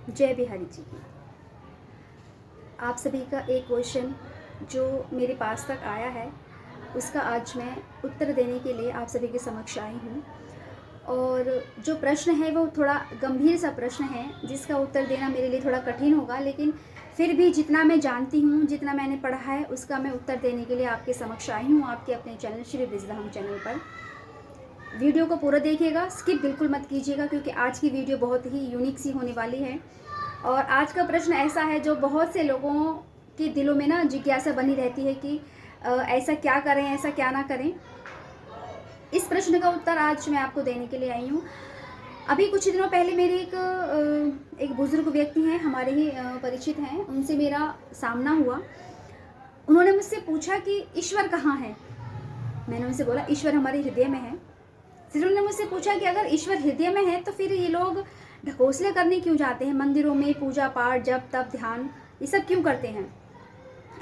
जय बिहारी जी की। आप सभी का एक क्वेश्चन जो मेरे पास तक आया है उसका आज मैं उत्तर देने के लिए आप सभी के समक्ष आई हूँ। और जो प्रश्न है वो थोड़ा गंभीर सा प्रश्न है जिसका उत्तर देना मेरे लिए थोड़ा कठिन होगा, लेकिन फिर भी जितना मैं जानती हूँ, जितना मैंने पढ़ा है, उसका मैं उत्तर देने के लिए आपके समक्ष आई हूँ, आपके अपने चैनल श्री ब्रिजधाम चैनल पर। वीडियो को पूरा देखिएगा, स्किप बिल्कुल मत कीजिएगा, क्योंकि आज की वीडियो बहुत ही यूनिक सी होने वाली है। और आज का प्रश्न ऐसा है जो बहुत से लोगों के दिलों में ना जिज्ञासा बनी रहती है कि ऐसा क्या करें, ऐसा क्या ना करें। इस प्रश्न का उत्तर आज मैं आपको देने के लिए आई हूँ। अभी कुछ दिनों पहले मेरे एक बुजुर्ग व्यक्ति हैं, हमारे ही परिचित हैं, उनसे मेरा सामना हुआ। उन्होंने मुझसे पूछा कि ईश्वर कहाँ है। मैंने उनसे बोला ईश्वर हमारे हृदय में है। फिर उन्होंने मुझसे पूछा कि अगर ईश्वर हृदय में है तो फिर ये लोग ढकोसले करने क्यों जाते हैं, मंदिरों में पूजा पाठ जप तप ध्यान ये सब क्यों करते हैं।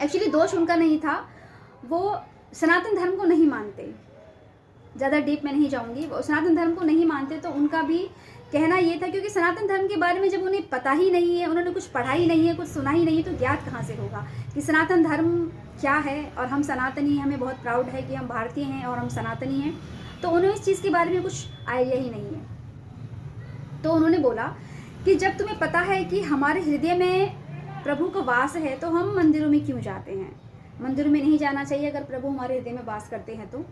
एक्चुअली दोष उनका नहीं था, वो सनातन धर्म को नहीं मानते। ज़्यादा डीप में नहीं जाऊंगी, वो सनातन धर्म को नहीं मानते। तो उनका भी कहना ये था, क्योंकि सनातन धर्म के बारे में जब उन्हें पता ही नहीं है, उन्होंने कुछ पढ़ा ही नहीं है, कुछ सुना ही नहीं है, तो ज्ञात कहाँ से होगा कि सनातन धर्म क्या है। और हम सनातनी हैं, हमें बहुत प्राउड है कि हम भारतीय हैं और हम सनातनी हैं। तो उन्हें इस चीज़ के बारे में कुछ आइडिया ही नहीं है। तो उन्होंने बोला कि जब तुम्हें पता है कि हमारे हृदय में प्रभु का वास है तो हम मंदिरों में क्यों जाते हैं। मंदिरों में नहीं जाना चाहिए अगर प्रभु हमारे हृदय में वास करते हैं तो।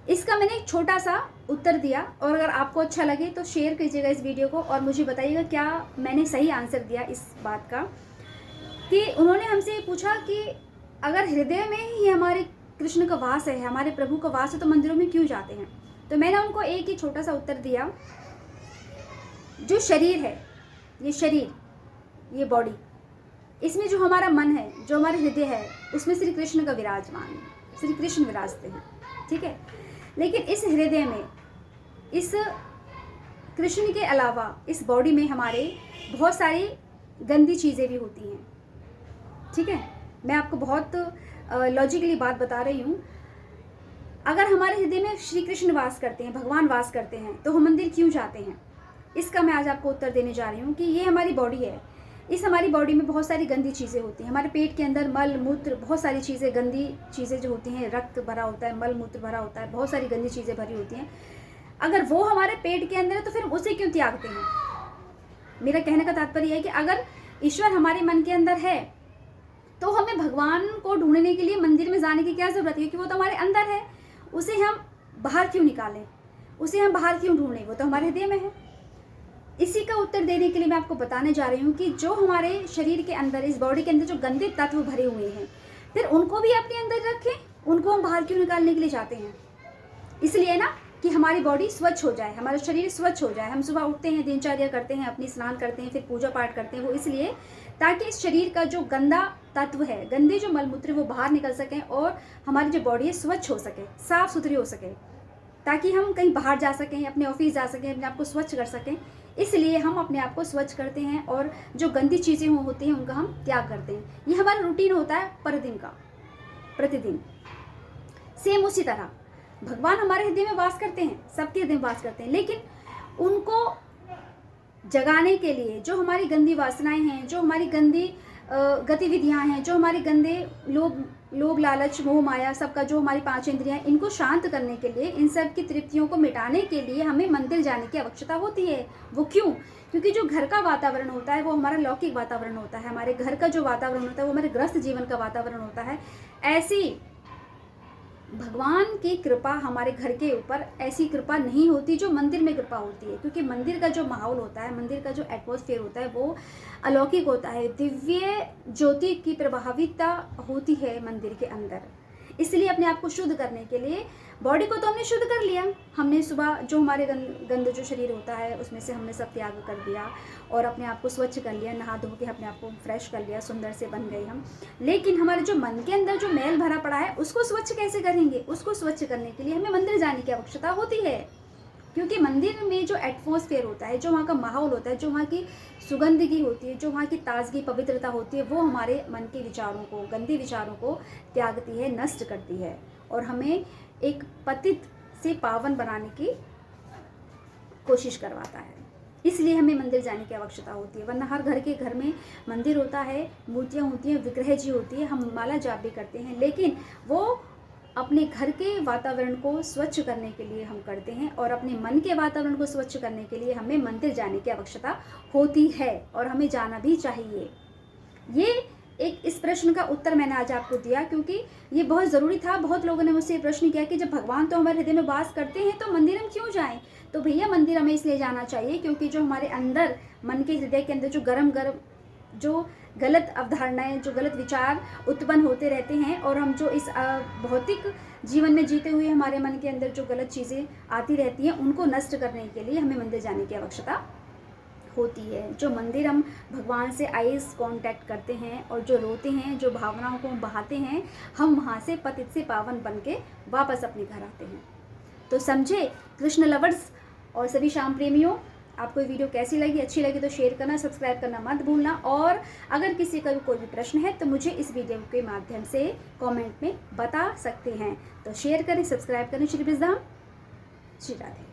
इसका मैंने एक छोटा सा उत्तर दिया, और अगर आपको अच्छा लगे तो शेयर कीजिएगा इस वीडियो को और मुझे बताइएगा क्या मैंने सही आंसर दिया इस बात का। कि उन्होंने हमसे पूछा कि अगर हृदय में ही हमारे कृष्ण का वास है, हमारे प्रभु का वास है, तो मंदिरों में क्यों जाते हैं। तो मैंने उनको एक ही छोटा सा उत्तर दिया, जो शरीर है, ये शरीर, ये बॉडी, इसमें जो हमारा मन है, जो हमारा हृदय है, उसमें श्री कृष्ण का विराजमान है, श्री कृष्ण विराजते हैं, ठीक है। लेकिन इस हृदय में, इस कृष्ण के अलावा इस बॉडी में हमारे बहुत सारी गंदी चीज़ें भी होती हैं, ठीक है। मैं आपको बहुत लॉजिकली बात बता रही हूँ। अगर हमारे हृदय में श्री कृष्ण वास करते हैं, भगवान वास करते हैं, तो हम मंदिर क्यों जाते हैं। इसका मैं आज आपको उत्तर देने जा रही हूँ कि ये हमारी बॉडी है। इस हमारी बॉडी में बहुत सारी गंदी चीज़ें होती हैं। हमारे पेट के अंदर मल मूत्र, बहुत सारी चीज़ें, गंदी चीज़ें जो होती हैं, रक्त भरा होता है, मल मूत्र भरा होता है, बहुत सारी गंदी चीज़ें भरी होती हैं। अगर वो हमारे पेट के अंदर है तो फिर उसे क्यों त्यागते हैं। मेरा कहने का तात्पर्य है कि अगर ईश्वर हमारे मन के अंदर है तो हमें भगवान को ढूंढने के लिए मंदिर में जाने की क्या ज़रूरत है, क्योंकि वो तो हमारे अंदर है। उसे हम बाहर क्यों निकालें, उसे हम बाहर क्यों ढूंढें, वो तो हमारे हृदय में है। इसी का उत्तर देने के लिए मैं आपको बताने जा रही हूँ कि जो हमारे शरीर के अंदर, इस बॉडी के अंदर जो गंदे तत्व भरे हुए हैं, फिर उनको भी अपने अंदर रखें। उनको हम बाहर क्यों निकालने के लिए जाते हैं। इसलिए ना कि हमारी बॉडी स्वच्छ हो जाए, हमारा शरीर स्वच्छ हो जाए। हम सुबह उठते हैं, दिनचर्या करते हैं, अपनी स्नान करते हैं, फिर पूजा पाठ करते हैं, वो इसलिए ताकि इस शरीर का जो गंदा तत्व है, गंदे जो मलमूत्र, वो बाहर निकल सकें और हमारी जो बॉडी है स्वच्छ हो सके, साफ सुथरी हो सके, ताकि हम कहीं बाहर जा सकें, अपने ऑफिस जा सकें, अपने आप को स्वच्छ कर सकें। इसलिए हम अपने आप को स्वच्छ करते हैं और जो गंदी चीज़ें होती हैं उनका हम त्याग करते हैं। ये हमारा रूटीन होता है पर दिन का, प्रतिदिन। सेम उसी तरह भगवान हमारे हृदय में वास करते हैं, सबके हृदय में वास करते हैं, लेकिन उनको जगाने के लिए जो हमारी गंदी वासनाएं हैं, जो हमारी गंदी गतिविधियां हैं, जो हमारे गंदे लोभ लालच मोह माया सबका, जो हमारी 5 इंद्रियां, इनको शांत करने के लिए, इन सब की तृप्तियों को मिटाने के लिए हमें मंदिर जाने की आवश्यकता होती है। वो क्यों, क्योंकि जो घर का वातावरण होता है वो हमारा लौकिक वातावरण होता है। हमारे घर का जो वातावरण होता है वो हमारे गृहस्थ जीवन का वातावरण होता है। ऐसी भगवान की कृपा हमारे घर के ऊपर ऐसी कृपा नहीं होती जो मंदिर में कृपा होती है, क्योंकि मंदिर का जो माहौल होता है, मंदिर का जो एटमॉस्फेयर होता है, वो अलौकिक होता है। दिव्य ज्योति की प्रभावितता होती है मंदिर के अंदर। इसलिए अपने आप को शुद्ध करने के लिए बॉडी को तो हमने शुद्ध कर लिया, हमने सुबह जो हमारे गंदे जो शरीर होता है उसमें से हमने सब त्याग कर दिया और अपने आप को स्वच्छ कर लिया, नहा धो के अपने आप को फ्रेश कर लिया, सुंदर से बन गए हम। लेकिन हमारे जो मन के अंदर जो मैल भरा पड़ा है उसको स्वच्छ कैसे करेंगे। उसको स्वच्छ करने के लिए हमें मंदिर जाने की आवश्यकता होती है, क्योंकि मंदिर में जो एटमॉस्फेयर होता है, जो वहाँ का माहौल होता है, जो वहाँ की सुगंधगी होती है, जो वहाँ की ताजगी पवित्रता होती है, वो हमारे मन के विचारों को, गंदे विचारों को त्यागती है, नष्ट करती है और हमें एक पतित से पावन बनाने की कोशिश करवाता है। इसलिए हमें मंदिर जाने की आवश्यकता होती है। वरना हर घर में मंदिर होता है, मूर्तियाँ होती हैं, विग्रह जी होती है, हम माला जाप भी करते हैं, लेकिन वो अपने घर के वातावरण को स्वच्छ करने के लिए हम करते हैं और अपने मन के वातावरण को स्वच्छ करने के लिए हमें मंदिर जाने की आवश्यकता होती है और हमें जाना भी चाहिए। ये एक इस प्रश्न का उत्तर मैंने आज आपको दिया क्योंकि ये बहुत ज़रूरी था। बहुत लोगों ने मुझसे ये प्रश्न किया कि जब भगवान तो हमारे हृदय में वास करते हैं तो मंदिर हम क्यों जाएं? तो भैया मंदिर हमें इसलिए जाना चाहिए क्योंकि जो हमारे अंदर मन के हृदय के अंदर जो गलत अवधारणाएं, जो गलत विचार उत्पन्न होते रहते हैं और हम जो इस भौतिक जीवन में जीते हुए हमारे मन के अंदर जो गलत चीज़ें आती रहती हैं उनको नष्ट करने के लिए हमें मंदिर जाने की आवश्यकता होती है। जो मंदिर हम भगवान से आइज़ कांटेक्ट करते हैं और जो रोते हैं, जो भावनाओं को हम बहाते हैं, हम वहाँ से पतित से पावन बन के वापस अपने घर आते हैं। तो समझे कृष्ण लवर्स और सभी श्याम प्रेमियों, आपको ये वीडियो कैसी लगी? अच्छी लगी तो शेयर करना, सब्सक्राइब करना मत भूलना। और अगर किसी का भी कोई भी प्रश्न है तो मुझे इस वीडियो के माध्यम से कमेंट में बता सकते हैं। तो शेयर करें, सब्सक्राइब करें। श्री विजयधाम, श्री राधे।